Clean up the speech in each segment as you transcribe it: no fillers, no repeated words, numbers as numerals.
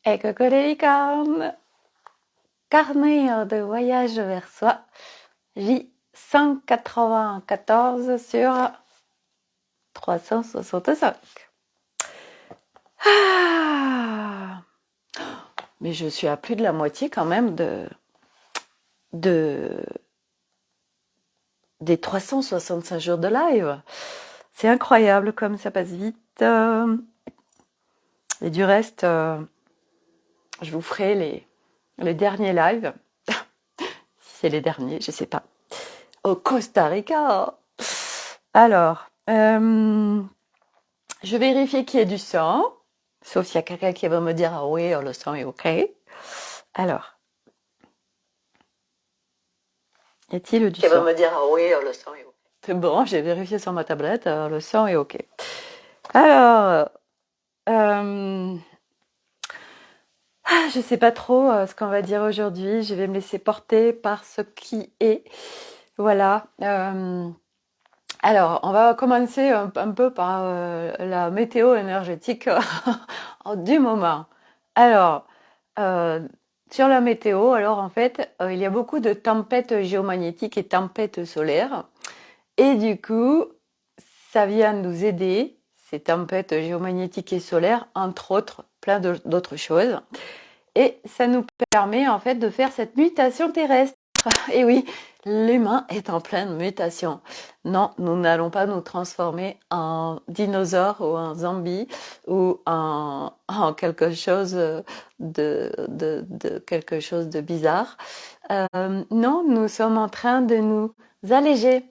Et coucou les licornes! Carnet de voyage vers soi, J194 sur 365. Ah, mais je suis à plus de la moitié quand même de des 365 jours de live. C'est incroyable comme ça passe vite. Et du reste, je vous ferai les derniers lives. Si c'est les derniers, je sais pas. Au Costa Rica. Alors, je vérifie qu'il y ait du sang. Sauf s'il y a quelqu'un qui va me dire ah oui, le sang est OK. Alors, y a-t-il du Qui va sang? me dire ah oui, le sang est OK. C'est bon, j'ai vérifié sur ma tablette, le sang est OK. Alors, je sais pas trop ce qu'on va dire aujourd'hui. Je vais me laisser porter par ce qui est. Voilà. Alors, on va commencer un peu par la météo énergétique du moment. Alors, euh, sur la météo, alors en fait, il y a beaucoup de tempêtes géomagnétiques et tempêtes solaires. Et du coup, ça vient nous aider, ces tempêtes géomagnétiques et solaires, entre autres, plein d'autres choses. Et ça nous permet en fait de faire cette mutation terrestre. Et oui, l'humain est en pleine mutation. Non, nous n'allons pas nous transformer en dinosaure ou en zombie ou en quelque chose de quelque chose de bizarre. Non, nous sommes en train de nous alléger.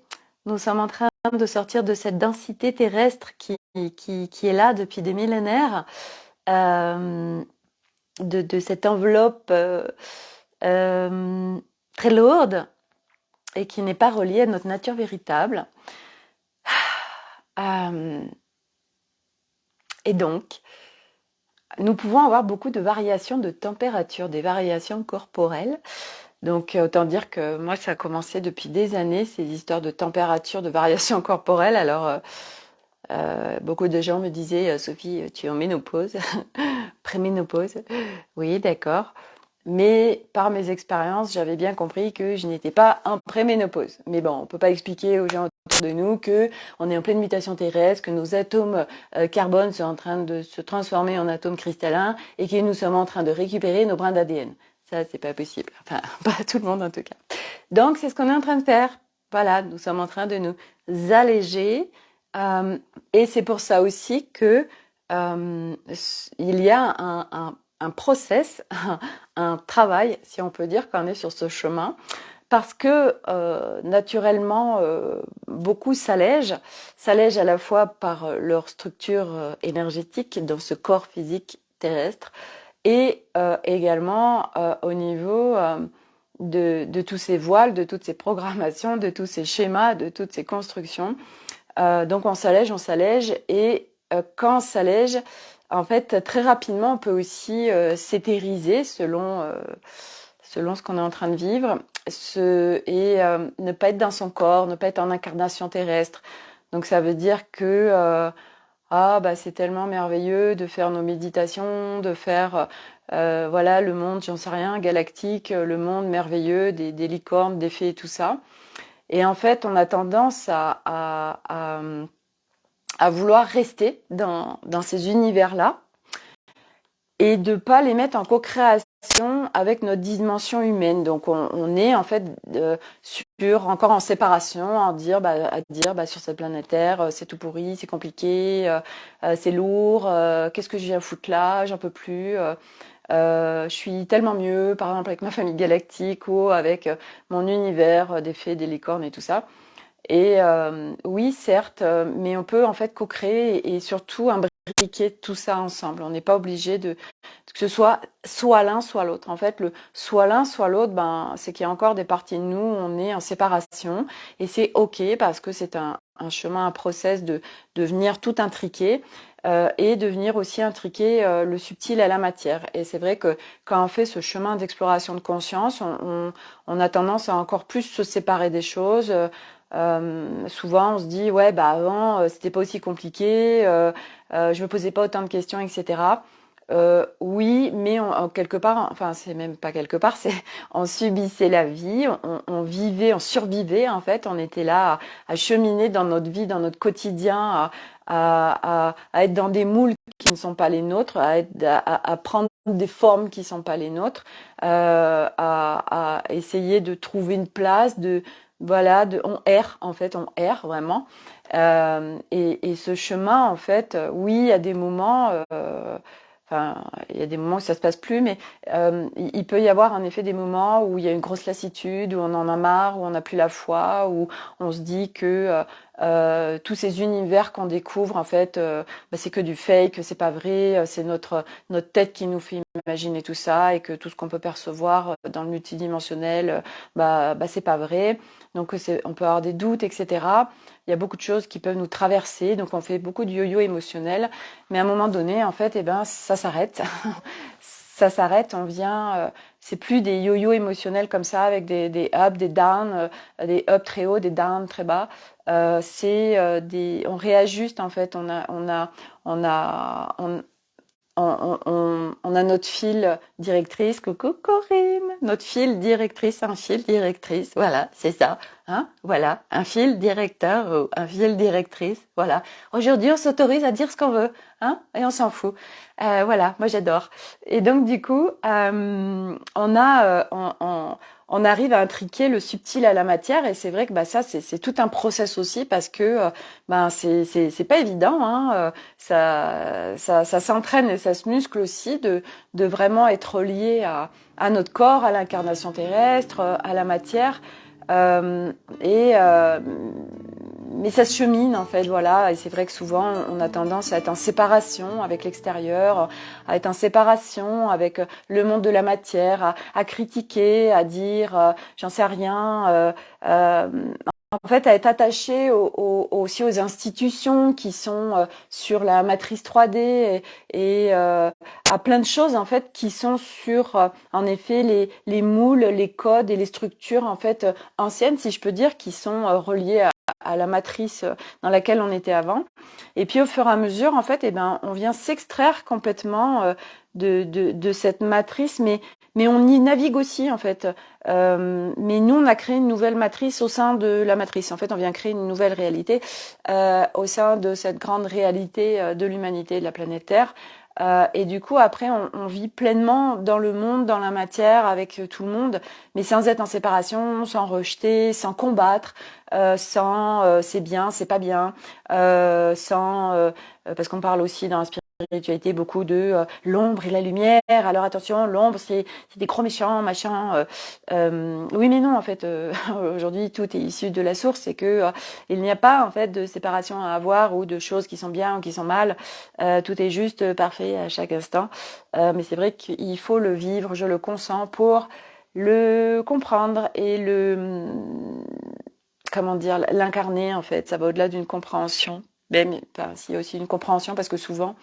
Nous sommes en train de sortir de cette densité terrestre qui est là depuis des millénaires. Euh, de cette enveloppe euh, très lourde et qui n'est pas reliée à notre nature véritable. Euh, et donc, nous pouvons avoir beaucoup de variations de température, des variations corporelles. Donc, autant dire que moi, ça a commencé depuis des années, ces histoires de température, de variations corporelles. Alors, beaucoup de gens me disaient, Sophie, tu es en ménopause, préménopause. Oui, d'accord. Mais par mes expériences, j'avais bien compris que je n'étais pas en préménopause. Mais bon, on ne peut pas expliquer aux gens autour de nous que on est en pleine mutation terrestre, que nos atomes carbone sont en train de se transformer en atomes cristallins et que nous sommes en train de récupérer nos brins d'ADN. Ça, c'est pas possible. Enfin, pas tout le monde en tout cas. Donc, c'est ce qu'on est en train de faire. Voilà, nous sommes en train de nous alléger. Et c'est pour ça aussi que il y a un process, un travail, si on peut dire, quand on est sur ce chemin, parce que naturellement, beaucoup s'allègent à la fois par leur structure énergétique dans ce corps physique terrestre, et également au niveau de tous ces voiles, de toutes ces programmations, de tous ces schémas, de toutes ces constructions. Donc on s'allège, et quand on s'allège, en fait, très rapidement, on peut aussi s'éthériser selon ce qu'on est en train de vivre, et ne pas être dans son corps, ne pas être en incarnation terrestre. Donc ça veut dire que bah c'est tellement merveilleux de faire nos méditations, de faire voilà le monde, j'en sais rien, galactique, le monde merveilleux des licornes, des fées, tout ça. Et en fait, on a tendance à vouloir rester dans ces univers-là et de pas les mettre en co-création avec notre dimension humaine. Donc on est en fait encore en séparation, à dire sur cette planète Terre, c'est tout pourri, c'est compliqué, c'est lourd, qu'est-ce que je viens foutre là, j'en peux plus. Je suis tellement mieux, par exemple avec ma famille galactique ou avec mon univers des fées, des licornes et tout ça. Et oui, certes, mais on peut en fait co-créer et surtout imbriquer tout ça ensemble. On n'est pas obligé que ce soit l'un, soit l'autre. En fait, le soit l'un, soit l'autre, ben, c'est qu'il y a encore des parties de nous où on est en séparation. Et c'est OK parce que c'est un chemin, un process de venir tout intriquer. Et de venir aussi intriquer le subtil à la matière. Et c'est vrai que quand on fait ce chemin d'exploration de conscience, on a tendance à encore plus se séparer des choses. Souvent, on se dit, ouais, bah avant, c'était pas aussi compliqué, je me posais pas autant de questions, etc. Oui, mais quelque part, enfin c'est même pas quelque part, c'est on subissait la vie, on vivait, on survivait en fait, on était là à cheminer dans notre vie, dans notre quotidien, à être dans des moules qui ne sont pas les nôtres, à prendre des formes qui ne sont pas les nôtres, à essayer de trouver une place, voilà, on erre en fait, on erre vraiment. Et ce chemin en fait, oui, il y a des moments. Enfin, il y a des moments où ça se passe plus, mais il peut y avoir en effet des moments où il y a une grosse lassitude, où on en a marre, où on n'a plus la foi, où on se dit que tous ces univers qu'on découvre, en fait, c'est que du fake, c'est pas vrai, c'est notre tête qui nous fait imaginer tout ça, et que tout ce qu'on peut percevoir dans le multidimensionnel, c'est pas vrai. Donc on peut avoir des doutes, etc. Il y a beaucoup de choses qui peuvent nous traverser, donc on fait beaucoup de yo-yo émotionnel. Mais à un moment donné, en fait, eh ben, ça s'arrête. Ça s'arrête, on vient. C'est plus des yo-yo émotionnels comme ça, avec des ups, des downs, des ups très hauts, des downs très bas. On réajuste en fait. On a, on a notre fil directrice, coucou Corinne, notre fil directrice, un fil directrice, voilà, c'est ça, hein, voilà, un fil directeur ou un fil directrice, voilà. Aujourd'hui, on s'autorise à dire ce qu'on veut, hein, et on s'en fout. Voilà, moi j'adore. Et donc du coup, on arrive à intriquer le subtil à la matière, et c'est vrai que ça c'est tout un process aussi, parce que c'est pas évident, hein, ça s'entraîne et ça se muscle aussi de vraiment être lié à notre corps, à l'incarnation terrestre, à la matière. Euh, et mais ça se chemine en fait, voilà. Et c'est vrai que souvent on a tendance à être en séparation avec l'extérieur, à être en séparation avec le monde de la matière, à critiquer, à dire j'en sais rien. En fait, à être attaché aussi aux institutions qui sont sur la matrice 3D, et à plein de choses en fait qui sont sur en effet les moules, les codes et les structures en fait anciennes, si je peux dire, qui sont reliées à la matrice dans laquelle on était avant. Et puis au fur et à mesure, en fait, on vient s'extraire complètement de cette matrice, mais on y navigue aussi en fait. Mais nous, on a créé une nouvelle matrice au sein de la matrice. En fait, on vient créer une nouvelle réalité au sein de cette grande réalité de l'humanité, de la planète Terre. Et du coup, après, on vit pleinement dans le monde, dans la matière, avec tout le monde, mais sans être en séparation, sans rejeter, sans combattre, sans c'est bien, c'est pas bien, sans parce qu'on parle aussi dans la spiritualité beaucoup de l'ombre et la lumière. Alors attention, l'ombre c'est des gros méchants, machin. Oui, mais non, en fait, aujourd'hui tout est issu de la source, c'est que il n'y a pas en fait de séparation à avoir ou de choses qui sont bien ou qui sont mal. Tout est juste parfait à chaque instant. Mais c'est vrai qu'il faut le vivre, je le consens, pour le comprendre et comment dire, l'incarner en fait. Ça va au-delà d'une compréhension. Mais enfin, s'il y a aussi une compréhension, parce que souvent,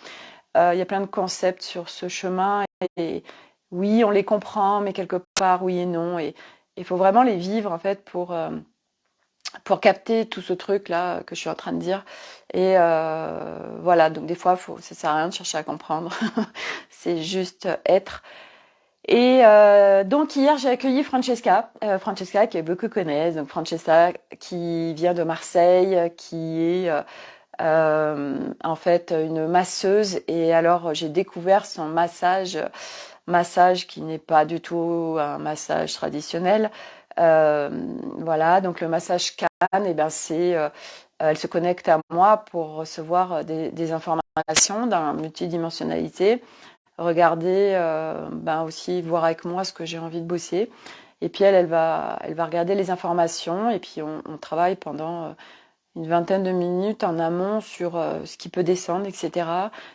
il y a plein de concepts sur ce chemin, et oui, on les comprend, mais quelque part, oui et non. Et il faut vraiment les vivre en fait pour capter tout ce truc-là que je suis en train de dire. Et voilà, donc des fois, ça sert à rien de chercher à comprendre. C'est juste être. Et donc hier j'ai accueilli Francesca, Francesca que beaucoup connaissent, donc Francesca qui vient de Marseille, qui est en fait une masseuse. Et alors j'ai découvert son massage qui n'est pas du tout un massage traditionnel. Euh, voilà, donc le massage Cannes, et ben elle se connecte à moi pour recevoir des informations dans la multidimensionnalité, regarder, aussi voir avec moi ce que j'ai envie de bosser. Et puis elle va regarder les informations, et puis on travaille pendant une vingtaine de minutes en amont sur ce qui peut descendre, etc.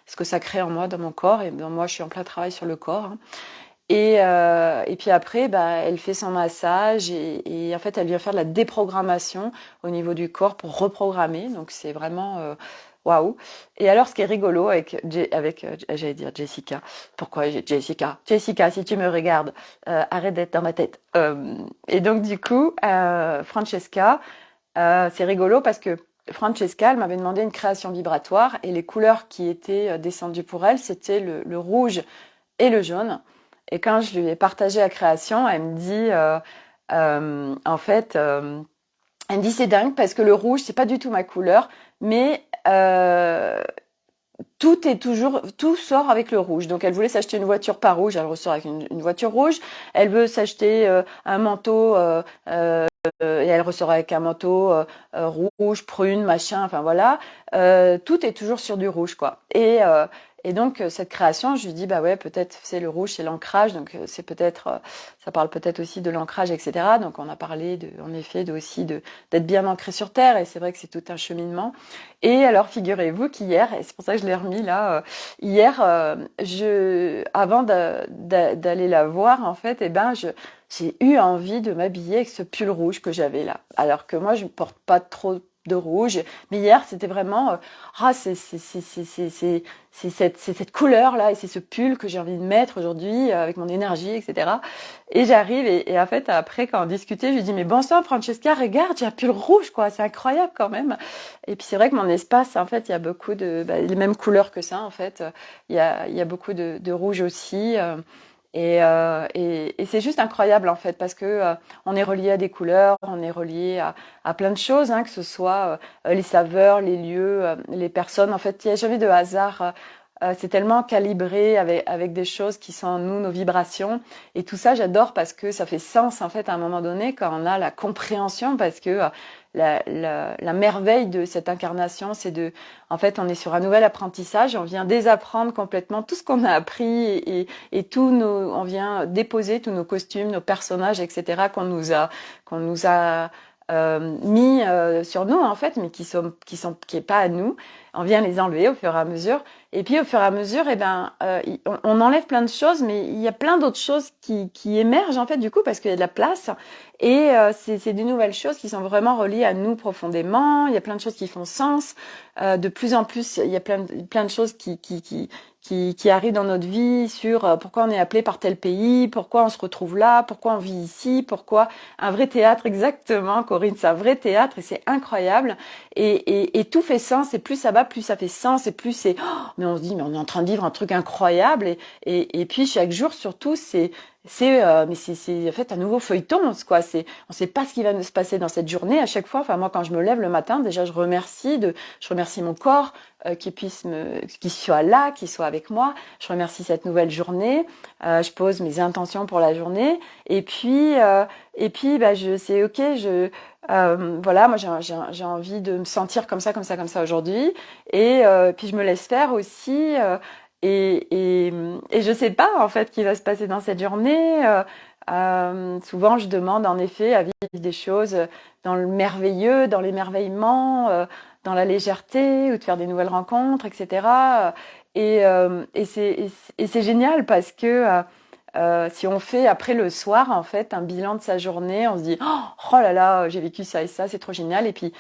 Ce que ça crée en moi, dans mon corps. Et moi, je suis en plein travail sur le corps, hein. Et puis après, elle fait son massage, et en fait, elle vient faire de la déprogrammation au niveau du corps pour reprogrammer. Donc c'est vraiment waouh. Et alors, ce qui est rigolo j'allais dire Jessica. Pourquoi Jessica? Jessica, si tu me regardes, arrête d'être dans ma tête. Et donc du coup, Francesca, c'est rigolo parce que Francesca, elle m'avait demandé une création vibratoire et les couleurs qui étaient descendues pour elle, c'était le rouge et le jaune. Et quand je lui ai partagé la création, elle me dit, en fait, elle me dit c'est dingue parce que le rouge, c'est pas du tout ma couleur, mais tout sort avec le rouge. Donc elle voulait s'acheter une voiture pas rouge, elle ressort avec une voiture rouge. Elle veut s'acheter un manteau et elle ressort avec un manteau rouge, prune, machin, enfin voilà. Tout est toujours sur du rouge, quoi. Et donc cette création, je lui dis bah ouais, peut-être c'est le rouge, c'est l'ancrage, donc c'est peut-être, ça parle peut-être aussi de l'ancrage, etc. Donc on a parlé en effet, d'être bien ancré sur terre, et c'est vrai que c'est tout un cheminement. Et alors figurez-vous qu'hier, et c'est pour ça que je l'ai remis là, hier, avant d'aller la voir en fait, j'ai eu envie de m'habiller avec ce pull rouge que j'avais là. Alors que moi, je ne porte pas trop de rouge. Mais hier, c'était vraiment, c'est cette couleur-là et c'est ce pull que j'ai envie de mettre aujourd'hui avec mon énergie, etc. Et j'arrive et en fait, après, quand on discutait, je lui dis, mais bon sang, Francesca, regarde, j'ai un pull rouge, quoi. C'est incroyable quand même. Et puis c'est vrai que mon espace, en fait, il y a beaucoup les mêmes couleurs que ça, en fait. Il y a beaucoup de rouge aussi. Et c'est juste incroyable en fait parce que on est relié à des couleurs, on est relié à plein de choses, hein, que ce soit les saveurs, les lieux, les personnes. En fait, il n'y a jamais de hasard. C'est tellement calibré avec des choses qui sont en nous, nos vibrations. Et tout ça, j'adore parce que ça fait sens en fait à un moment donné quand on a la compréhension parce que la merveille de cette incarnation, en fait, on est sur un nouvel apprentissage. On vient désapprendre complètement tout ce qu'on a appris et on vient déposer tous nos costumes, nos personnages, etc. qu'on nous a mis sur nous en fait, mais qui est pas à nous. On vient les enlever au fur et à mesure. Et puis au fur et à mesure, on enlève plein de choses, mais il y a plein d'autres choses qui émergent en fait du coup parce qu'il y a de la place. Et c'est des nouvelles choses qui sont vraiment reliées à nous profondément. Il y a plein de choses qui font sens. De plus en plus, il y a plein de choses qui arrivent dans notre vie sur pourquoi on est appelé par tel pays, pourquoi on se retrouve là, pourquoi on vit ici, pourquoi un vrai théâtre, exactement, Corinne, c'est un vrai théâtre et c'est incroyable. Et tout fait sens, et plus ça va, plus ça fait sens, et plus c'est, mais on se dit, mais on est en train de vivre un truc incroyable, et puis chaque jour, surtout, mais c'est en fait un nouveau feuilleton, quoi. On sait pas ce qui va se passer dans cette journée à chaque fois. Enfin, moi, quand je me lève le matin, déjà, je remercie mon corps, qu'il soit là, qu'il soit avec moi. Je remercie cette nouvelle journée. Je pose mes intentions pour la journée. Et puis, bah, c'est ok. Voilà, moi, j'ai envie de me sentir comme ça, comme ça, comme ça aujourd'hui. Et puis, je me laisse faire aussi. Et je sais pas en fait qui va se passer dans cette journée. Souvent, je demande en effet à vivre des choses dans le merveilleux, dans l'émerveillement, dans la légèreté, ou de faire des nouvelles rencontres, etc. Et c'est génial parce que si on fait après le soir en fait un bilan de sa journée, on se dit oh là là, j'ai vécu ça et ça, c'est trop génial. Et puis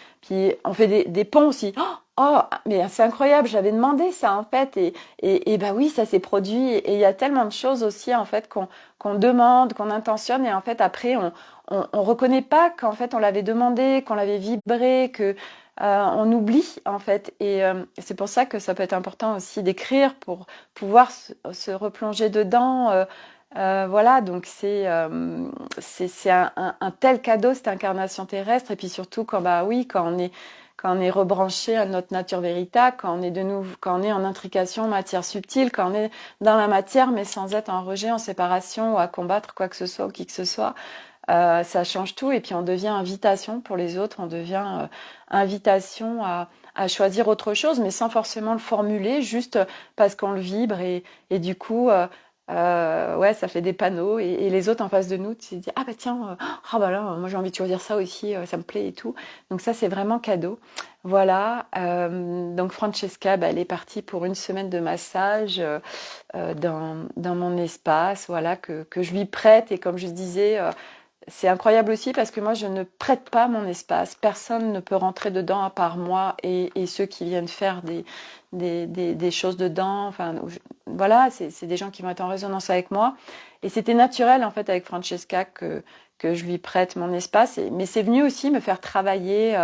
on fait des ponts aussi. Oh, mais c'est incroyable, j'avais demandé ça en fait, et bah oui, ça s'est produit. Et il y a tellement de choses aussi en fait qu'on demande, qu'on intentionne, et en fait après on reconnaît pas qu'en fait on l'avait demandé, qu'on l'avait vibré, que on oublie en fait. Et c'est pour ça que ça peut être important aussi d'écrire pour pouvoir se replonger dedans. Voilà, donc c'est un tel cadeau cette incarnation terrestre. Et puis surtout quand on est rebranché à notre nature véritable, quand on est en intrication matière subtile, quand on est dans la matière mais sans être en rejet, en séparation ou à combattre quoi que ce soit ou qui que ce soit, ça change tout. Et puis on devient invitation pour les autres, on devient invitation à choisir autre chose, mais sans forcément le formuler, juste parce qu'on le vibre. Et du coup, ouais, ça fait des panneaux. Et les autres en face de nous, tu te dis, ah bah tiens, ah bah là, moi j'ai envie de choisir ça aussi, ça me plaît et tout. Donc ça, c'est vraiment cadeau. Voilà. Donc Francesca, bah, elle est partie pour une semaine de massage dans mon espace, voilà, que je lui prête. Et comme je disais, c'est incroyable aussi parce que moi, je ne prête pas mon espace. Personne ne peut rentrer dedans à part moi et ceux qui viennent faire des choses dedans. Enfin, voilà, c'est des gens qui vont être en résonance avec moi. Et c'était naturel, en fait, avec Francesca que je lui prête mon espace. Mais c'est venu aussi me faire travailler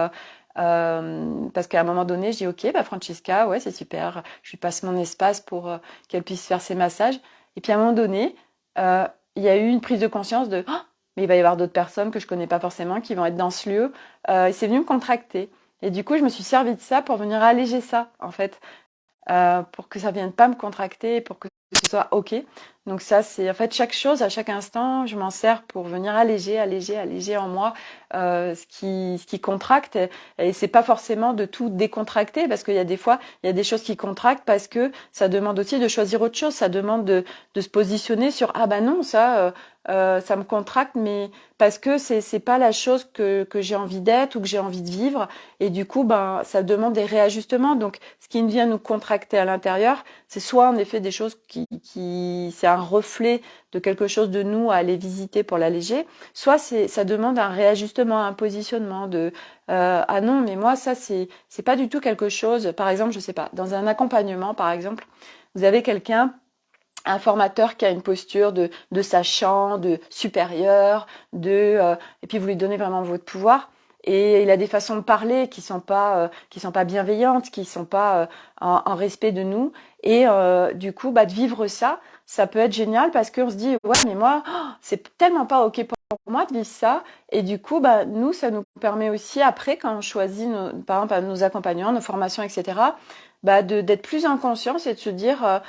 Parce qu'à un moment donné, je dis ok, bah Francesca, ouais, c'est super. Je lui passe mon espace pour qu'elle puisse faire ses massages. Et puis à un moment donné, il y a eu une prise de conscience de oh, mais il va y avoir d'autres personnes que je connais pas forcément qui vont être dans ce lieu. Et c'est venu me contracter. Et du coup, je me suis servi de ça pour venir alléger ça, en fait, pour que ça vienne pas me contracter, pour que ce soit OK. Donc ça, c'est en fait chaque chose, à chaque instant, je m'en sers pour venir alléger en moi ce qui contracte. Et c'est pas forcément de tout décontracter, parce qu'il y a des fois, il y a des choses qui contractent parce que ça demande aussi de choisir autre chose. Ça demande de se positionner sur ah bah non, ça me contracte, mais parce que c'est pas la chose que j'ai envie d'être ou que j'ai envie de vivre. Et du coup, ben, ça demande des réajustements. Donc, ce qui vient nous contracter à l'intérieur, c'est soit en effet des choses c'est un reflet de quelque chose de nous à aller visiter pour l'alléger, soit ça demande un réajustement, un positionnement de ah non, mais moi ça c'est pas du tout quelque chose. Par exemple, je sais pas, dans un accompagnement, par exemple, vous avez quelqu'un, un formateur qui a une posture de sachant, de supérieur, et puis vous lui donnez vraiment votre pouvoir. Et il a des façons de parler qui sont pas bienveillantes, qui sont pas en respect de nous. Et du coup, bah, de vivre ça, ça peut être génial parce qu'on se dit ouais, mais moi, oh, c'est tellement pas ok pour moi de vivre ça. Et du coup, bah, nous, ça nous permet aussi après, quand on choisit par exemple nos accompagnants, nos formations, etc., bah, d'être plus en conscience et de se dire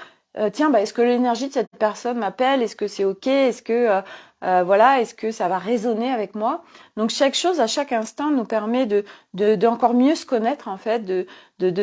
tiens, bah, est-ce que l'énergie de cette personne m'appelle? Est-ce que c'est ok? Est-ce que voilà, est-ce que ça va résonner avec moi? Donc chaque chose à chaque instant nous permet de encore mieux se connaître en fait, de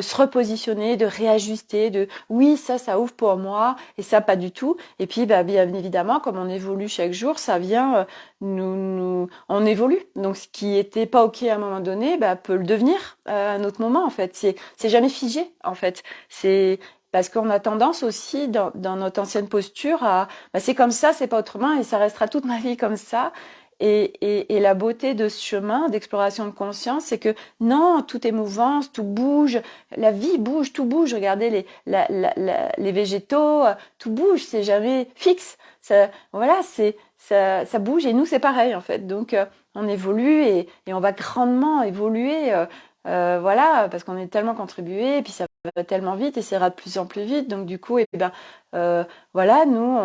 se repositionner, de réajuster, de oui ça ouvre pour moi et ça pas du tout. Et puis bah, bien évidemment comme on évolue chaque jour, ça vient on évolue. Donc ce qui était pas ok à un moment donné, bah, peut le devenir à un autre moment en fait. C'est jamais figé en fait. C'est parce qu'on a tendance aussi, dans notre ancienne posture, à bah, c'est comme ça, c'est pas autrement, et ça restera toute ma vie comme ça. Et la beauté de ce chemin d'exploration de conscience, c'est que non, tout est mouvance, tout bouge, la vie bouge, tout bouge. Regardez les végétaux, tout bouge, c'est jamais fixe. Voilà, ça bouge, et nous c'est pareil en fait. Donc on évolue et on va grandement évoluer. Voilà, parce qu'on est tellement contribué, et puis ça va tellement vite et ça ira de plus en plus vite. Donc du coup, voilà, nous,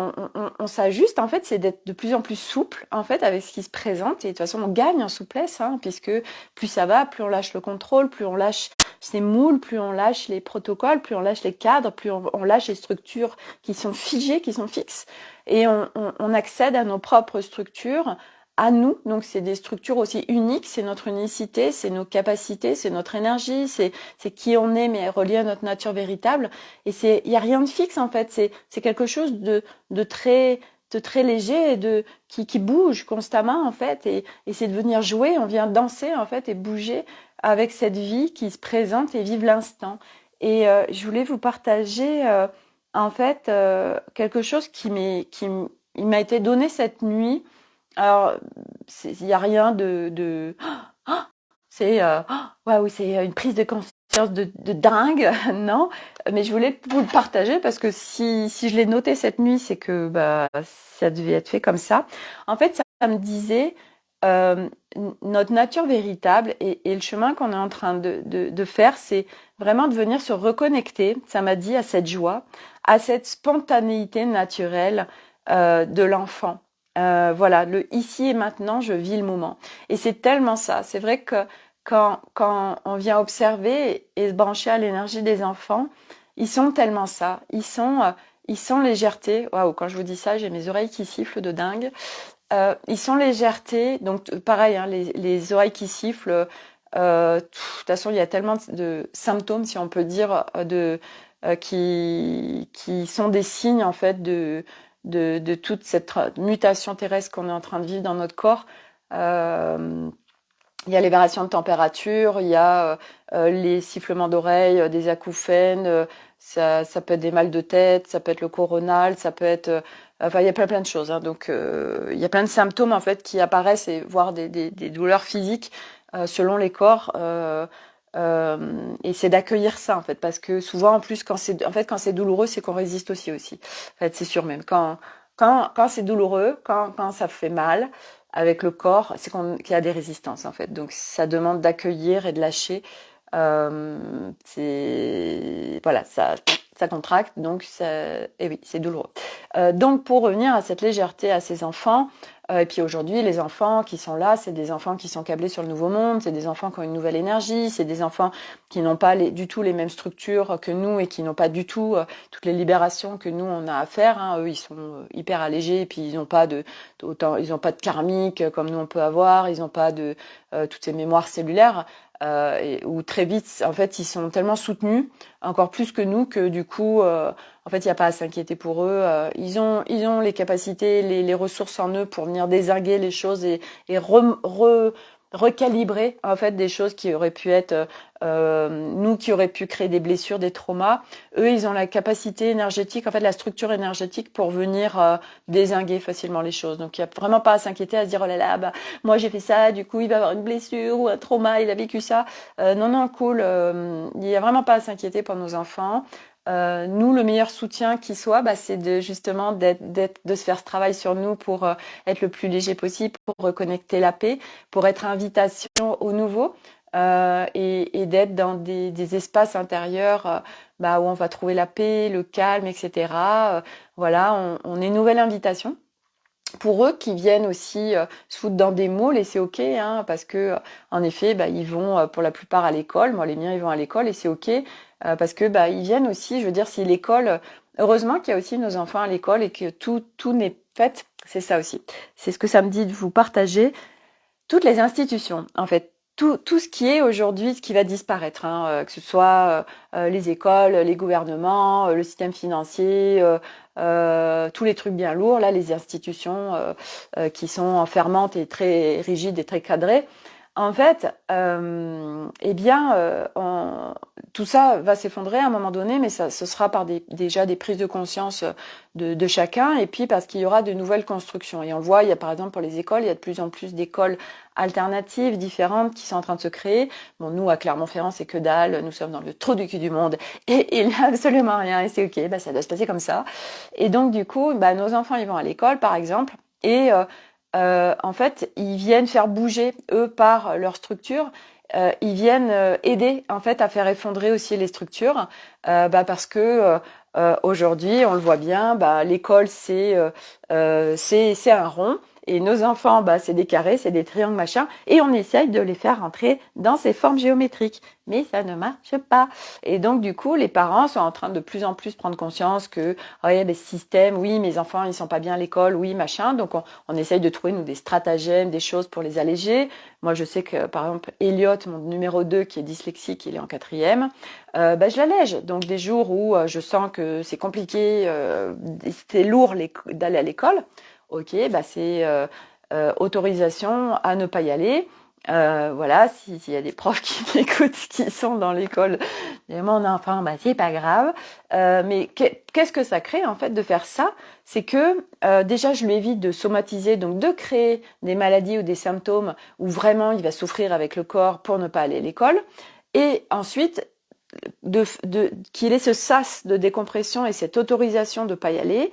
on s'ajuste. En fait, c'est d'être de plus en plus souple en fait avec ce qui se présente. Et de toute façon, on gagne en souplesse, hein, puisque plus ça va, plus on lâche le contrôle, plus on lâche ces moules, plus on lâche les protocoles, plus on lâche les cadres, plus on lâche les structures qui sont figées, qui sont fixes. Et on accède à nos propres structures, à nous. Donc c'est des structures aussi uniques, c'est notre unicité, c'est nos capacités, c'est notre énergie, c'est qui on est, mais relié à notre nature véritable. Et il y a rien de fixe en fait, c'est quelque chose de très léger et qui bouge constamment en fait, et c'est de venir jouer, on vient danser en fait et bouger avec cette vie qui se présente et vivre l'instant. Et je voulais vous partager en fait quelque chose il m'a été donné cette nuit. Alors, il y a rien c'est waouh, c'est une prise de conscience de dingue, non? Mais je voulais vous le partager parce que si je l'ai noté cette nuit, c'est que bah ça devait être fait comme ça. En fait, ça me disait notre nature véritable et le chemin qu'on est en train de faire, c'est vraiment de venir se reconnecter, ça m'a dit, à cette joie, à cette spontanéité naturelle de l'enfant. Voilà, le ici et maintenant, je vis le moment. Et c'est tellement ça. C'est vrai que quand on vient observer et se brancher à l'énergie des enfants, ils sont tellement ça. Ils sont légèreté. Waouh, quand je vous dis ça, j'ai mes oreilles qui sifflent de dingue. Ils sont légèreté. Donc pareil, hein, les oreilles qui sifflent. De toute façon, il y a tellement de symptômes, si on peut dire, qui sont des signes en fait de toute cette mutation terrestre qu'on est en train de vivre dans notre corps. Il y a les variations de température, il y a les sifflements d'oreilles, des acouphènes, ça peut être des mal de tête, ça peut être le coronal, ça peut être... enfin, il y a plein de choses. Hein. Donc, il y a plein de symptômes en fait qui apparaissent, et voire des douleurs physiques selon les corps. Et c'est d'accueillir ça en fait, parce que souvent en plus quand c'est douloureux, c'est qu'on résiste aussi. En fait, c'est sûr, même quand c'est douloureux, quand ça fait mal, avec le corps, c'est qu'il y a des résistances en fait. Donc ça demande d'accueillir et de lâcher. Voilà, ça contracte, donc et oui, c'est douloureux. Donc pour revenir à cette légèreté à ces enfants, et puis aujourd'hui, les enfants qui sont là, c'est des enfants qui sont câblés sur le nouveau monde, c'est des enfants qui ont une nouvelle énergie, c'est des enfants qui n'ont pas du tout les mêmes structures que nous et qui n'ont pas du tout toutes les libérations que nous on a à faire. Eux, ils sont hyper allégés et puis ils n'ont pas ils ont pas de karmique comme nous on peut avoir, ils n'ont pas de toutes ces mémoires cellulaires. Où très vite, en fait, ils sont tellement soutenus, encore plus que nous, que du coup, en fait, il n'y a pas à s'inquiéter pour eux. Ils ont les capacités, les ressources en eux pour venir dézinguer les choses et recalibrer en fait des choses qui auraient pu être nous qui auraient pu créer des blessures, des traumas. Eux, ils ont la capacité énergétique, en fait, la structure énergétique pour venir dézinguer facilement les choses. Donc, il n'y a vraiment pas à s'inquiéter, à se dire oh là là, bah moi j'ai fait ça, du coup il va avoir une blessure ou un trauma, il a vécu ça. Non, cool. Il n'y a vraiment pas à s'inquiéter pour nos enfants. Nous, le meilleur soutien qui soit, c'est justement de se faire ce travail sur nous pour être le plus léger possible, pour reconnecter la paix, pour être invitation au nouveau et d'être dans des espaces intérieurs où on va trouver la paix, le calme, etc. Voilà, on est une nouvelle invitation. Pour eux qui viennent aussi se foutre dans des moules et c'est ok parce que en effet ils vont pour la plupart à l'école. Moi les miens ils vont à l'école et c'est ok parce que ils viennent aussi. Je veux dire si l'école, heureusement qu'il y a aussi nos enfants à l'école et que tout n'est fait. C'est ça aussi. C'est ce que ça me dit de vous partager toutes les institutions en fait. Tout ce qui est aujourd'hui, ce qui va disparaître, que ce soit les écoles, les gouvernements, le système financier, tous les trucs bien lourds, là, les institutions qui sont enfermantes et très rigides et très cadrées. En fait, tout ça va s'effondrer à un moment donné, mais ce sera par déjà des prises de conscience de chacun, et puis parce qu'il y aura de nouvelles constructions. Et on le voit, il y a par exemple pour les écoles, il y a de plus en plus d'écoles alternatives, différentes, qui sont en train de se créer. Bon, nous, à Clermont-Ferrand, c'est que dalle, nous sommes dans le trou du cul du monde, et il n'y a absolument rien, et c'est ok, ça doit se passer comme ça. Et donc, du coup, nos enfants, ils vont à l'école, par exemple, et en fait, ils viennent faire bouger, eux, par leur structure, ils viennent aider, en fait, à faire effondrer aussi les structures, parce que aujourd'hui, on le voit bien, l'école, c'est un rond, et nos enfants, c'est des carrés, c'est des triangles, machin, et on essaye de les faire rentrer dans ces formes géométriques. Mais ça ne marche pas. Et donc, du coup, les parents sont en train de plus en plus prendre conscience que, il y a des systèmes, oui, mes enfants, ils sont pas bien à l'école, oui, machin. Donc, on essaye de trouver, nous, des stratagèmes, des choses pour les alléger. Moi, je sais que, par exemple, Elliot, mon numéro 2, qui est dyslexique, il est en 4e, je l'allège. Donc, des jours où je sens que c'est compliqué, c'est lourd d'aller à l'école, ok, c'est autorisation à ne pas y aller. Voilà, s'il y a des profs qui m'écoutent, qui sont dans l'école, et mon enfant, c'est pas grave. Mais qu'est-ce que ça crée en fait de faire ça? C'est que déjà je lui évite de somatiser, donc de créer des maladies ou des symptômes où vraiment il va souffrir avec le corps pour ne pas aller à l'école. Et ensuite, qu'il ait ce sas de décompression et cette autorisation de pas y aller.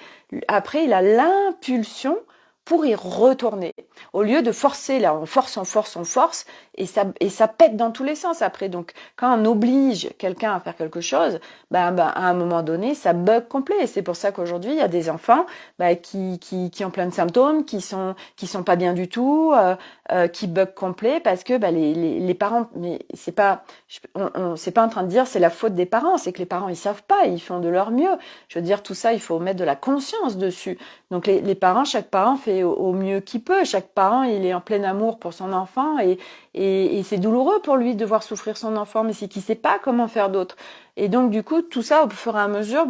Après, il a l'impulsion pour y retourner. Au lieu de forcer, là, on force, et ça pète dans tous les sens après. Donc, quand on oblige quelqu'un à faire quelque chose, à un moment donné, ça bug complet. Et c'est pour ça qu'aujourd'hui, il y a des enfants qui ont plein de symptômes, qui sont pas bien du tout, qui bug complet parce que les parents, mais c'est pas en train de dire c'est la faute des parents, c'est que les parents ils savent pas, ils font de leur mieux. Je veux dire tout ça, il faut mettre de la conscience dessus. Donc les parents, chaque parent fait au mieux qu'il peut. Chaque parent, il est en plein amour pour son enfant et c'est douloureux pour lui de voir souffrir son enfant, mais c'est qu'il sait pas comment faire d'autre. Et donc du coup, tout ça, au fur et à mesure,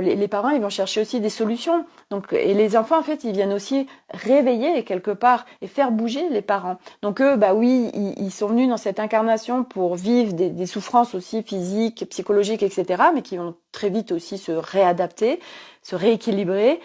les parents, ils vont chercher aussi des solutions. Donc, et les enfants, en fait, ils viennent aussi réveiller quelque part et faire bouger les parents. Donc eux, oui, ils sont venus dans cette incarnation pour vivre des souffrances aussi physiques, psychologiques, etc., mais qui vont très vite aussi se réadapter, se rééquilibrer,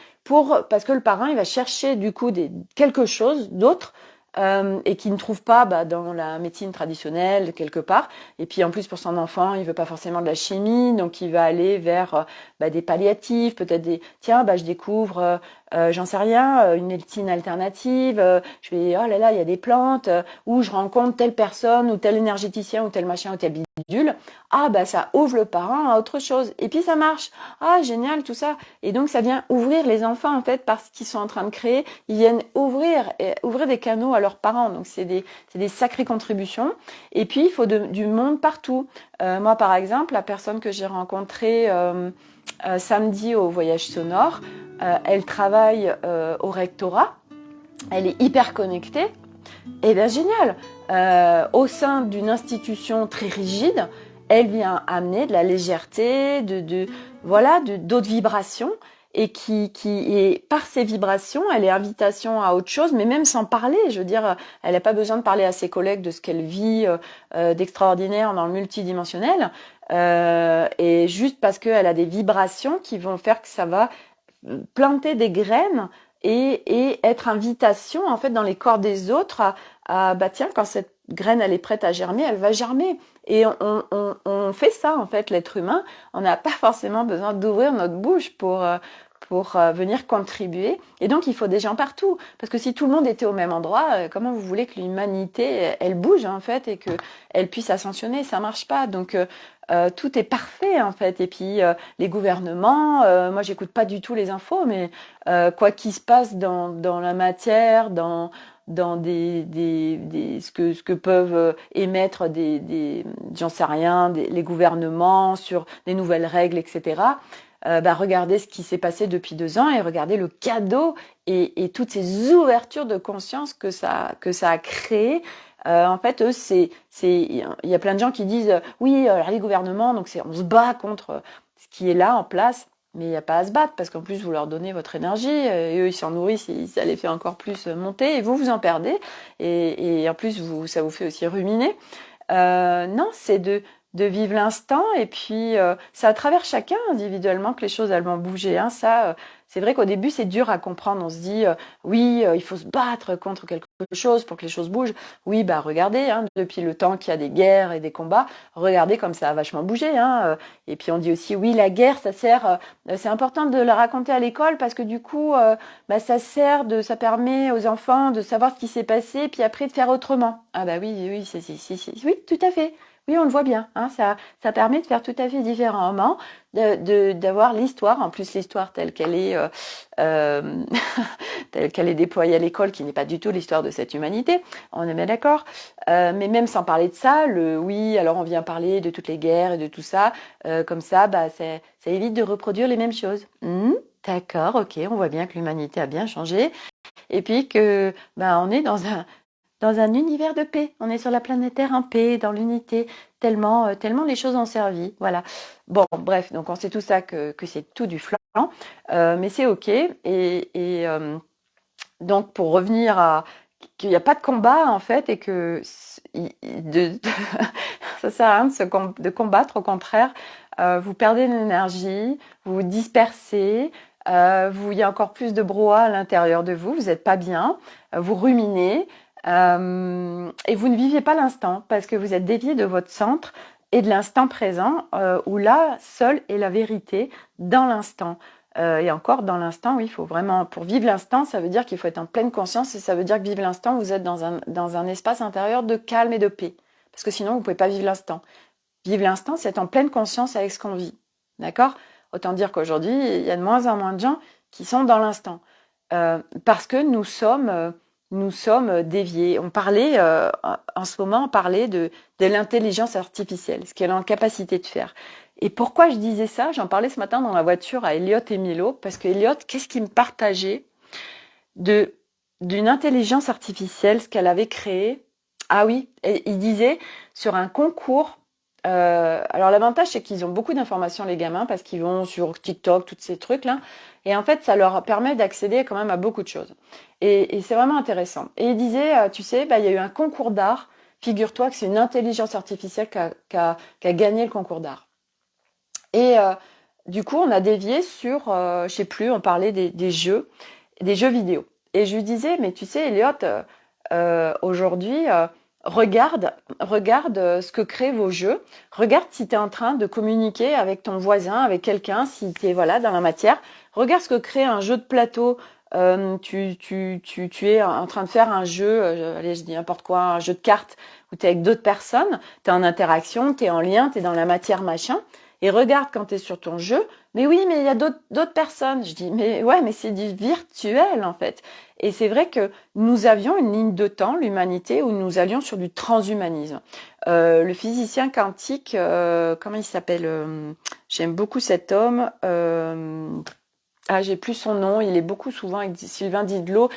parce que le parent, il va chercher du coup quelque chose d'autre et qui ne trouve pas dans la médecine traditionnelle quelque part. Et puis en plus pour son enfant, il veut pas forcément de la chimie, donc il va aller vers des palliatifs, peut-être tiens, je découvre, j'en sais rien, une médecine alternative. Je vais, oh là là, il y a des plantes, ou je rencontre telle personne ou tel énergéticien ou tel machin ou tel bidule. Ah ça ouvre le parent à autre chose. Et puis ça marche. Ah génial tout ça. Et donc ça vient ouvrir les enfants en fait parce qu'ils sont en train de créer. Ils viennent ouvrir des canaux à leurs parents. Donc c'est des sacrées contributions. Et puis il faut du monde partout. Moi par exemple, la personne que j'ai rencontrée samedi au Voyage Sonore, elle travaille au rectorat. Elle est hyper connectée. Et bien génial. Au sein d'une institution très rigide, elle vient amener de la légèreté, d'autres vibrations, et et par ces vibrations, elle est invitation à autre chose, mais même sans parler. Je veux dire, elle n'a pas besoin de parler à ses collègues de ce qu'elle vit d'extraordinaire dans le multidimensionnel, et juste parce qu'elle a des vibrations qui vont faire que ça va planter des graines et être invitation en fait dans les corps des autres à tiens, quand cette graine elle est prête à germer, elle va germer. Et on fait ça en fait, l'être humain. On n'a pas forcément besoin d'ouvrir notre bouche pour venir contribuer. Et donc il faut des gens partout, parce que si tout le monde était au même endroit, comment vous voulez que l'humanité elle bouge en fait et que elle puisse ascensionner? Ça marche pas. Donc tout est parfait en fait. Et puis les gouvernements, moi j'écoute pas du tout les infos, mais quoi qu'il se passe dans la matière, dans ce que peuvent émettre j'en sais rien, les gouvernements sur des nouvelles règles, etc. Regardez ce qui s'est passé depuis 2 ans et regardez le cadeau et toutes ces ouvertures de conscience que ça a créé. En fait, eux, il y a plein de gens qui disent oui, alors les gouvernements, donc on se bat contre ce qui est là en place. Mais il n'y a pas à se battre parce qu'en plus vous leur donnez votre énergie et eux ils s'en nourrissent et ça les fait encore plus monter et vous en perdez et en plus ça vous fait aussi ruminer. Non, c'est de vivre l'instant et puis c'est à travers chacun individuellement que les choses elles vont bouger. Hein. Ça, c'est vrai qu'au début c'est dur à comprendre. On se dit oui, il faut se battre contre quelque chose pour que les choses bougent. Oui, regardez, hein, depuis le temps qu'il y a des guerres et des combats, regardez comme ça a vachement bougé. Hein. Et puis on dit aussi oui, la guerre ça sert, c'est important de la raconter à l'école parce que du coup ça permet aux enfants de savoir ce qui s'est passé puis après de faire autrement. Ah oui, oui, tout à fait. Oui, on le voit bien. Hein, ça permet de faire tout à fait différemment, d'avoir l'histoire, en plus l'histoire telle qu'elle est, telle qu'elle est déployée à l'école, qui n'est pas du tout l'histoire de cette humanité. On est bien d'accord. Mais même sans parler de ça, oui, alors on vient parler de toutes les guerres et de tout ça, comme ça, ça évite de reproduire les mêmes choses. D'accord, ok, on voit bien que l'humanité a bien changé, et puis que on est dans un univers de paix. On est sur la planète Terre en paix, dans l'unité, tellement les choses ont servi. Voilà. Bon, bref, donc on sait tout ça que c'est tout du flan, mais c'est ok. Et donc pour revenir à qu'il n'y a pas de combat en fait et que ça sert à rien de combattre, au contraire, vous perdez de l'énergie, vous vous dispersez. Il y a encore plus de brouhaha à l'intérieur de vous, vous n'êtes pas bien, vous ruminez, et vous ne vivez pas l'instant parce que vous êtes dévié de votre centre et de l'instant présent où là, seule est la vérité dans l'instant. Et encore dans l'instant, oui, il faut vraiment, pour vivre l'instant, ça veut dire qu'il faut être en pleine conscience et ça veut dire que vivre l'instant, vous êtes dans un espace intérieur de calme et de paix. Parce que sinon, vous ne pouvez pas vivre l'instant. Vivre l'instant, c'est être en pleine conscience avec ce qu'on vit. D'accord? Autant dire qu'aujourd'hui, il y a de moins en moins de gens qui sont dans l'instant. Parce que nous sommes déviés. On parlait, en ce moment, on parlait de l'intelligence artificielle, ce qu'elle est en capacité de faire. Et pourquoi je disais ça? J'en parlais ce matin dans la voiture à Elliot et Milo, parce que Elliot, qu'est-ce qu'il me partageait d'une intelligence artificielle, ce qu'elle avait créé? Ah oui, et il disait sur un concours. Alors l'avantage c'est qu'ils ont beaucoup d'informations les gamins parce qu'ils vont sur TikTok, tous ces trucs là, et en fait ça leur permet d'accéder quand même à beaucoup de choses. Et c'est vraiment intéressant. Et il disait, tu sais, il y a eu un concours d'art. Figure-toi que c'est une intelligence artificielle qui a gagné le concours d'art. Et du coup on a dévié sur, je sais plus, on parlait des jeux vidéo. Et je lui disais, mais tu sais, Elliot, aujourd'hui, regarde ce que créent vos jeux. Regarde si tu es en train de communiquer avec ton voisin, avec quelqu'un, si tu es voilà, dans la matière. Regarde ce que crée un jeu de plateau. Tu es en train de faire un jeu, allez, je dis n'importe quoi, un jeu de cartes où tu es avec d'autres personnes, tu es en interaction, tu es en lien, tu es dans la matière, machin. Et regarde quand tu es sur ton jeu, mais oui, mais il y a d'autres personnes. Je dis, mais ouais, mais c'est du virtuel en fait. Et c'est vrai que nous avions une ligne de temps, l'humanité, où nous allions sur du transhumanisme. Le physicien quantique, comment il s'appelle j'aime beaucoup cet homme. J'ai plus son nom. Il est beaucoup souvent avec Sylvain Didlot,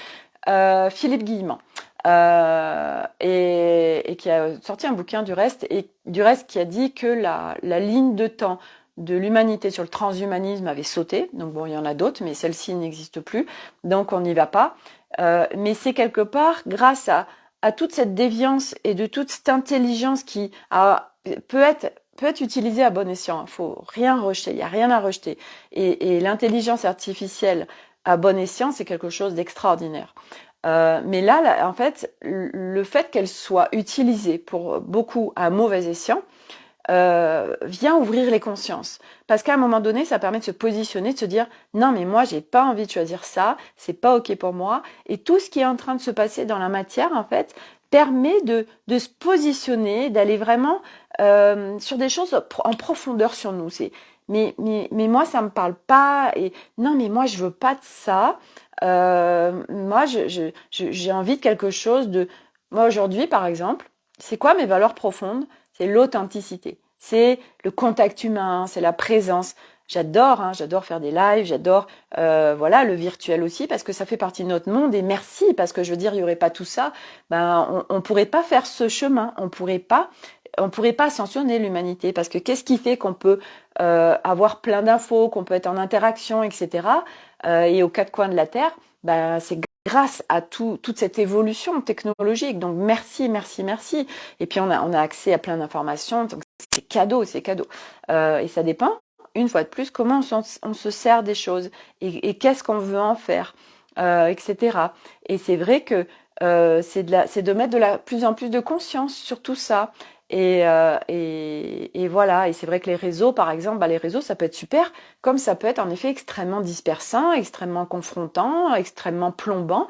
Philippe Guillemant. Et qui a sorti un bouquin du reste qui a dit que la ligne de temps de l'humanité sur le transhumanisme avait sauté. Donc bon, il y en a d'autres, mais celle-ci n'existe plus. Donc on n'y va pas. Mais c'est quelque part grâce à toute cette déviance et de toute cette intelligence qui peut être utilisée à bon escient. Il faut rien rejeter, il n'y a rien à rejeter. Et l'intelligence artificielle à bon escient, c'est quelque chose d'extraordinaire. Mais là, en fait, le fait qu'elle soit utilisée pour beaucoup à mauvais escient vient ouvrir les consciences. Parce qu'à un moment donné, ça permet de se positionner, de se dire non, mais moi, j'ai pas envie de choisir ça, c'est pas ok pour moi. Et tout ce qui est en train de se passer dans la matière, en fait, permet de se positionner, d'aller vraiment sur des choses en profondeur sur nous. Mais moi, ça me parle pas. Et non, mais moi, je veux pas de ça. Moi, j'ai envie de quelque chose de. Moi, aujourd'hui, par exemple, c'est quoi mes valeurs profondes? C'est l'authenticité, c'est le contact humain, c'est la présence. J'adore faire des lives, j'adore voilà le virtuel aussi parce que ça fait partie de notre monde et merci parce que je veux dire il y aurait pas tout ça, on pourrait pas faire ce chemin, on pourrait pas ascensionner l'humanité parce que qu'est-ce qui fait qu'on peut avoir plein d'infos, qu'on peut être en interaction, etc. Et aux quatre coins de la terre, c'est grâce à toute cette évolution technologique. Donc merci, merci, merci. Et puis on a accès à plein d'informations. Donc c'est cadeau, c'est cadeau. Et ça dépend, une fois de plus, comment on se sert des choses et qu'est-ce qu'on veut en faire, etc. Et c'est vrai que c'est de mettre plus en plus de conscience sur tout ça. Et voilà, et c'est vrai que les réseaux, par exemple, les réseaux, ça peut être super, comme ça peut être en effet extrêmement dispersant, extrêmement confrontant, extrêmement plombant.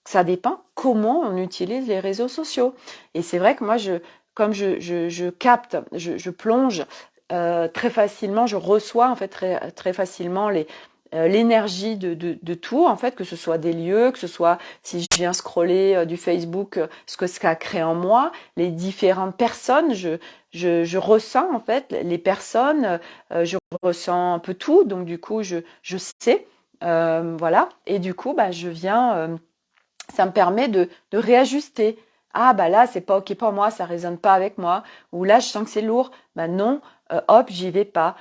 Ça dépend comment on utilise les réseaux sociaux. Et c'est vrai que moi, comme je capte, je plonge très facilement, je reçois en fait très, très facilement l'énergie de tout, en fait, que ce soit des lieux, que ce soit si je viens scroller du Facebook, ce que ça crée en moi, les différentes personnes, je ressens en fait les personnes, je ressens un peu tout, donc du coup je sais, voilà, et du coup je viens, ça me permet de réajuster. Ah là c'est pas ok pour moi, ça résonne pas avec moi, ou là je sens que c'est lourd, non, hop j'y vais pas,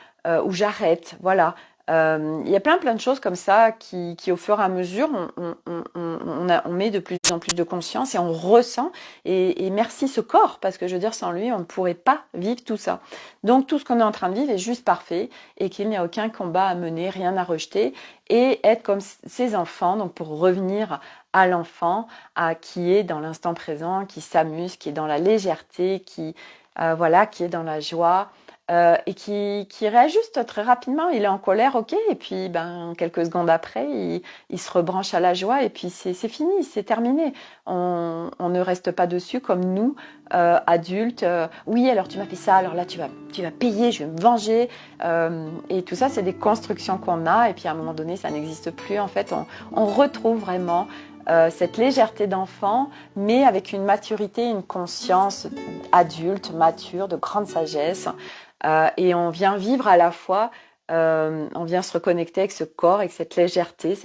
ou j'arrête, voilà. Il y a plein de choses comme ça qui au fur et à mesure, on met de plus en plus de conscience et on ressent. Et merci ce corps, parce que je veux dire, sans lui, on ne pourrait pas vivre tout ça. Donc tout ce qu'on est en train de vivre est juste parfait et qu'il n'y a aucun combat à mener, rien à rejeter et être comme ces enfants. Donc pour revenir à l'enfant, qui est dans l'instant présent, qui s'amuse, qui est dans la légèreté, voilà, qui est dans la joie. Et qui réajuste très rapidement. Il est en colère, ok, et puis quelques secondes après, il se rebranche à la joie, et puis c'est fini, c'est terminé. On ne reste pas dessus comme nous, adultes. Oui, alors tu m'as fait ça, alors là tu vas payer, je vais me venger. Et tout ça, c'est des constructions qu'on a, et puis à un moment donné, ça n'existe plus. En fait, on retrouve vraiment cette légèreté d'enfant, mais avec une maturité, une conscience adulte, mature, de grande sagesse. Et on vient vivre à la fois, on vient se reconnecter avec ce corps, avec cette légèreté,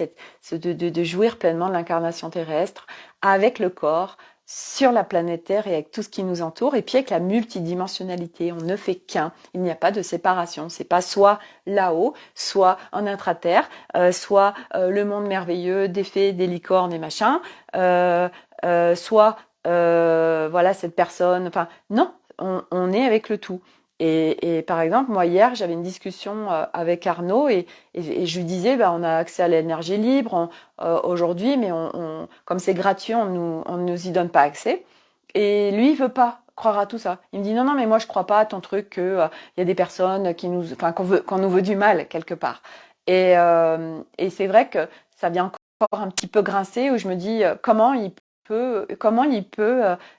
de jouir pleinement de l'incarnation terrestre, avec le corps, sur la planète Terre et avec tout ce qui nous entoure, et puis avec la multidimensionnalité. On ne fait qu'un, il n'y a pas de séparation. C'est pas soit là-haut, soit en intraterre, soit le monde merveilleux des fées, des licornes et machin, soit voilà cette personne. Enfin non, on est avec le tout. Et par exemple, moi hier, j'avais une discussion avec Arnaud et je lui disais, bah, on a accès à l'énergie libre aujourd'hui, mais comme c'est gratuit, on nous y donne pas accès. Et lui, il veut pas croire à tout ça. Il me dit non, non, mais moi je crois pas à ton truc que il y a des personnes qui nous, enfin, qu'on nous veut du mal quelque part. Et c'est vrai que ça vient encore un petit peu grincer où je me dis comment il peut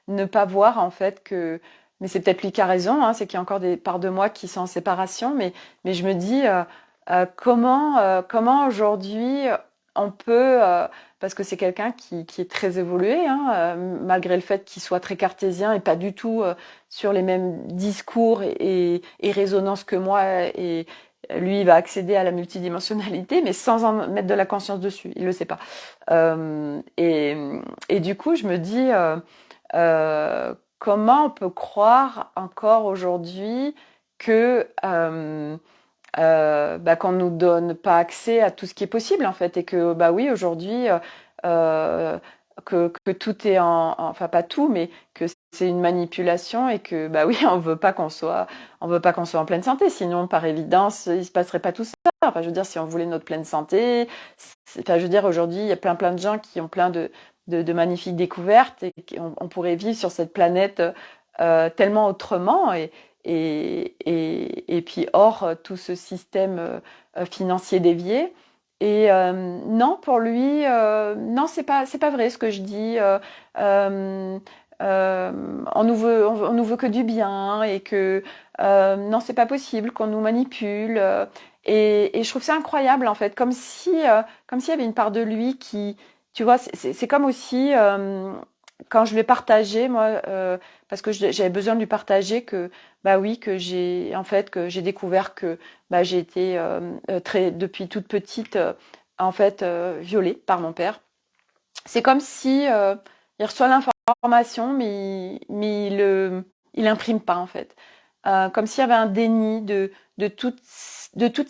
ne pas voir en fait que, mais c'est peut-être lui qui a raison, hein, c'est qu'il y a encore des parts de moi qui sont en séparation, mais je me dis comment aujourd'hui on peut parce que c'est quelqu'un qui est très évolué, hein, malgré le fait qu'il soit très cartésien et pas du tout sur les mêmes discours et résonances que moi. Et lui, il va accéder à la multidimensionnalité, mais sans en mettre de la conscience dessus. Il le sait pas. Euh, et, et du coup, je me dis, comment on peut croire encore aujourd'hui que bah, qu'on nous donne pas accès à tout ce qui est possible en fait et que bah oui aujourd'hui euh, que tout est enfin pas tout mais que c'est une manipulation et que bah oui on veut pas qu'on soit en pleine santé sinon par évidence il se passerait pas tout ça. Enfin je veux dire si on voulait notre pleine santé enfin je veux dire aujourd'hui il y a plein de gens qui ont plein de magnifiques découvertes et on pourrait vivre sur cette planète tellement autrement et puis hors tout ce système financier dévié. Et non, pour lui, non, c'est pas vrai ce que je dis. Euh, on nous veut que du bien et que non, c'est pas possible qu'on nous manipule. Et je trouve ça incroyable en fait, comme s'il y avait une part de lui qui, tu vois, c'est comme aussi quand je l'ai partagé moi, parce que j'avais besoin de lui partager que bah oui, que j'ai découvert que bah, j'ai été très depuis toute petite en fait violée par mon père. C'est comme si il reçoit l'information, il imprime pas en fait. Comme s'il y avait un déni de de toute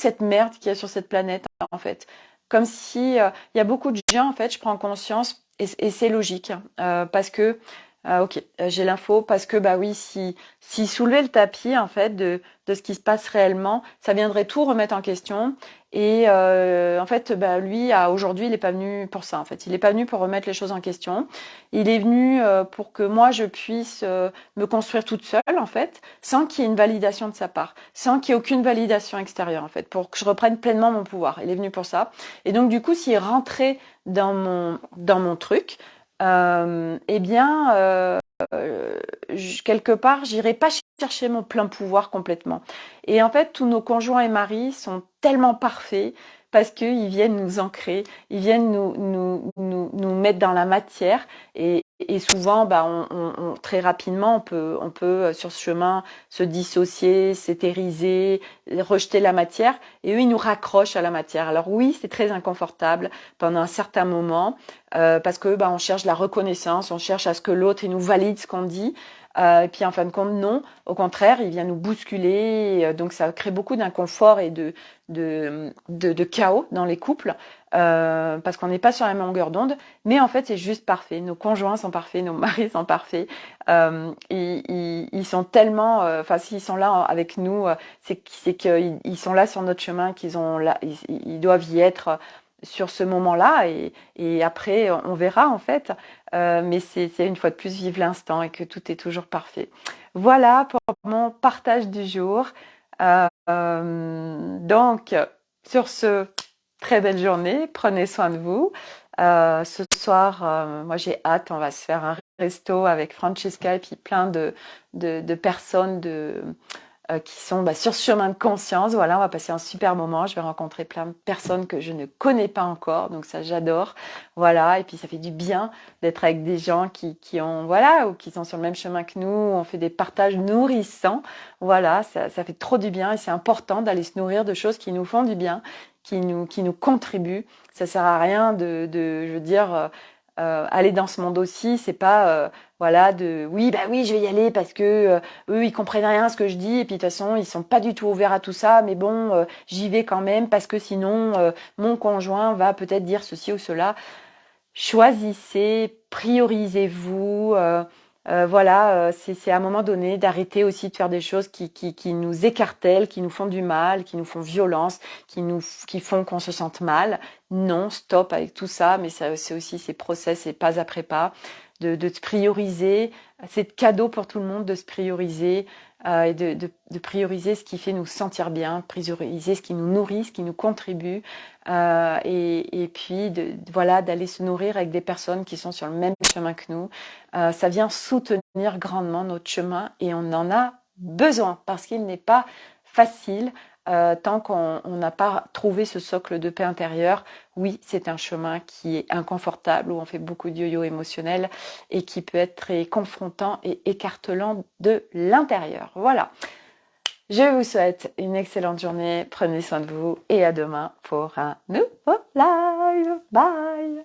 cette merde qu'il y a sur cette planète en fait. Comme si il y a beaucoup de gens en fait, je prends conscience et c'est logique hein, parce que ok, j'ai l'info parce que bah oui, si soulever le tapis en fait de ce qui se passe réellement, ça viendrait tout remettre en question. Et en fait, bah lui, aujourd'hui, il est pas venu pour ça. En fait, il est pas venu pour remettre les choses en question. Il est venu pour que moi je puisse me construire toute seule en fait, sans qu'il y ait une validation de sa part, sans qu'il y ait aucune validation extérieure en fait, pour que je reprenne pleinement mon pouvoir. Il est venu pour ça. Et donc du coup, s'il est rentré dans mon truc, eh bien, quelque part, j'irai pas chercher mon plein pouvoir complètement. Et en fait, tous nos conjoints et maris sont tellement parfaits parce qu'ils viennent nous ancrer, ils viennent nous mettre dans la matière. Et souvent, bah, très rapidement, on peut sur ce chemin se dissocier, s'éthériser, rejeter la matière. Et eux, ils nous raccrochent à la matière. Alors oui, c'est très inconfortable pendant un certain moment parce que bah, on cherche la reconnaissance, on cherche à ce que l'autre il nous valide ce qu'on dit. Et puis en fin de compte, non. Au contraire, il vient nous bousculer. Donc ça crée beaucoup d'inconfort et de chaos dans les couples parce qu'on n'est pas sur la même longueur d'onde. Mais en fait, c'est juste parfait. Nos conjoints sont parfaits, nos maris sont parfaits. Ils sont tellement, enfin, s'ils sont là avec nous, c'est qu'ils sont là sur notre chemin, qu'ils ont là, ils doivent y être sur ce moment-là et après on verra en fait. Mais c'est une fois de plus vivre l'instant et que tout est toujours parfait. Voilà pour mon partage du jour. Donc sur ce, très belle journée, prenez soin de vous. Ce soir, moi j'ai hâte, on va se faire un resto avec Francesca et puis plein de personnes qui sont bah, sur ce chemin de conscience. Voilà, on va passer un super moment. Je vais rencontrer plein de personnes que je ne connais pas encore, donc ça j'adore. Voilà, et puis ça fait du bien d'être avec des gens qui ont voilà ou qui sont sur le même chemin que nous. On fait des partages nourrissants. Voilà, ça fait trop du bien et c'est important d'aller se nourrir de choses qui nous font du bien, qui nous contribuent. Ça sert à rien je veux dire. Aller dans ce monde aussi, c'est pas voilà oui bah oui je vais y aller parce que eux ils comprennent rien à ce que je dis et puis de toute façon ils sont pas du tout ouverts à tout ça mais bon j'y vais quand même parce que sinon mon conjoint va peut-être dire ceci ou cela. Choisissez, priorisez-vous, Voilà, c'est à un moment donné d'arrêter aussi de faire des choses qui nous écartèlent, qui nous font du mal, qui nous font violence, qui font qu'on se sente mal. Non, stop avec tout ça, mais ça, c'est aussi ces process, c'est pas après pas, de se prioriser. C'est cadeau pour tout le monde de se prioriser et de prioriser ce qui fait nous sentir bien, prioriser ce qui nous nourrit, ce qui nous contribue, et puis voilà, d'aller se nourrir avec des personnes qui sont sur le même chemin que nous. Ça vient soutenir grandement notre chemin et on en a besoin parce qu'il n'est pas facile tant qu'on n'a pas trouvé ce socle de paix intérieure. Oui, c'est un chemin qui est inconfortable, où on fait beaucoup de yo-yo émotionnel et qui peut être très confrontant et écartelant de l'intérieur. Voilà. Je vous souhaite une excellente journée. Prenez soin de vous et à demain pour un nouveau live. Bye!